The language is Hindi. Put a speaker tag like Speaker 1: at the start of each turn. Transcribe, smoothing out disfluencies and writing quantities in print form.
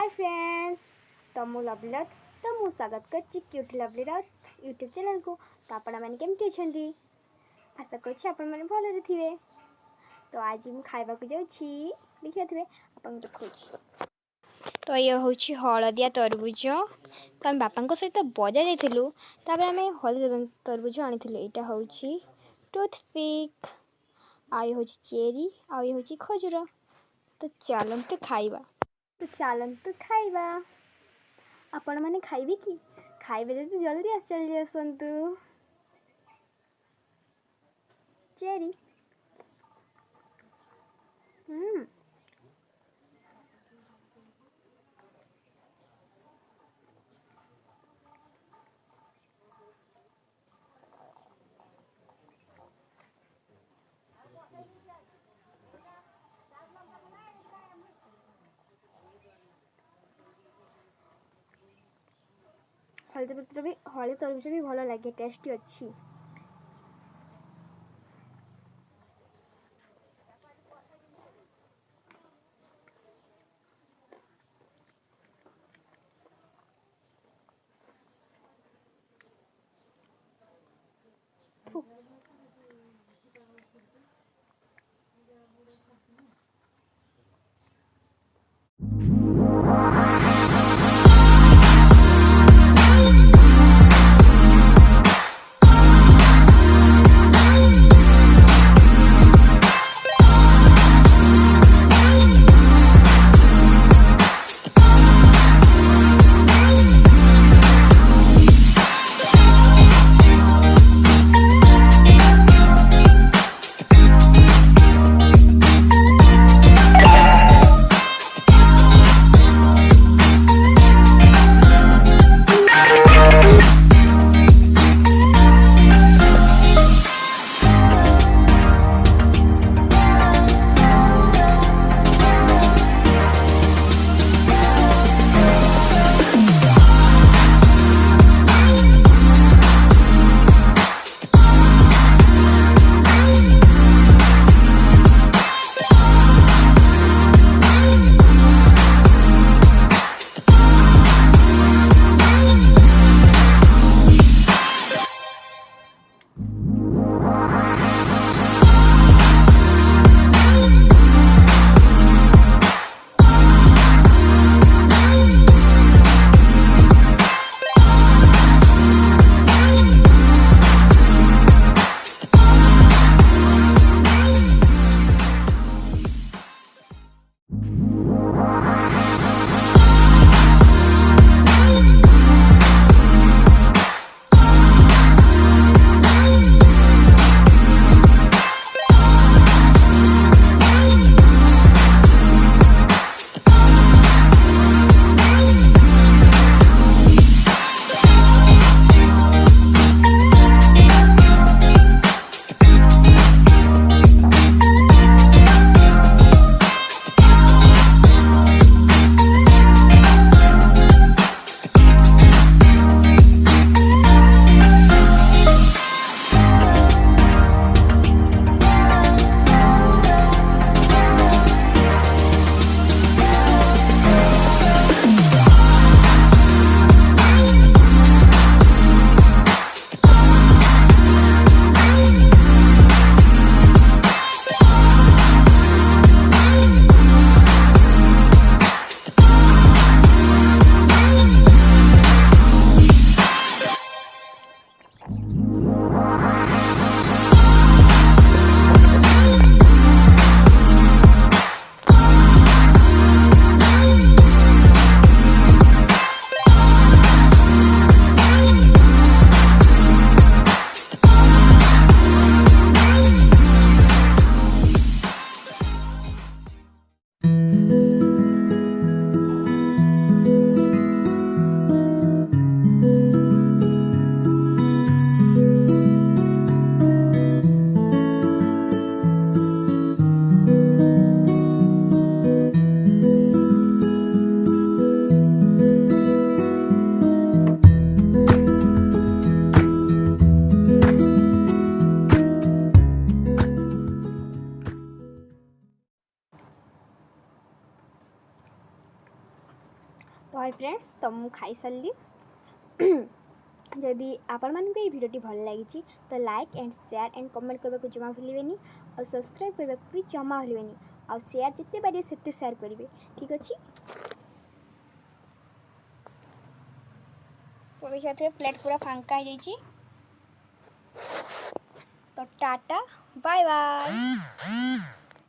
Speaker 1: फ्रेंड्स, तो मु लवली तो मु स्वागत कर क्यूटी लवली राउट यूट्यूब चैनल को। तो आपण मैंने केमती अच्छा आशा कर आपण मैंने भल थे। तो आज मुझे खावा को जाऊँगी देखिए थे आपन देखा। तो ये हूँ हलदिया तरबुज। तो आम बापा सहित बजार जाइलु आम हलदिया तरबुज आनी। यहाँ हूँ टूथपिक आई हूँ चेरी आई हूँ खजूर। तो चलते खाइबा। तो चलते खाइबा। आपण मैंने खाइबे कि खाइबे जल्दी जल्दी चली आसतु। चेरी हलदी पत्र भी हलदी तरबुज भी भल लगे, टेस्टी अच्छी। तो हाय फ्रेंड्स तो मुझे खाई सारी जदि आपण मानक ये भिडियोटी भल लगी तो like and share and comment करने को जमा भूलें और सब्सक्राइब करने को भी जमा भूलें और शेयर जिते पारे से शेयर करेंगे ठीक अच्छे। तो देखिए प्लेट पूरा फांका हो जाइए तो टाटा बाय बाय।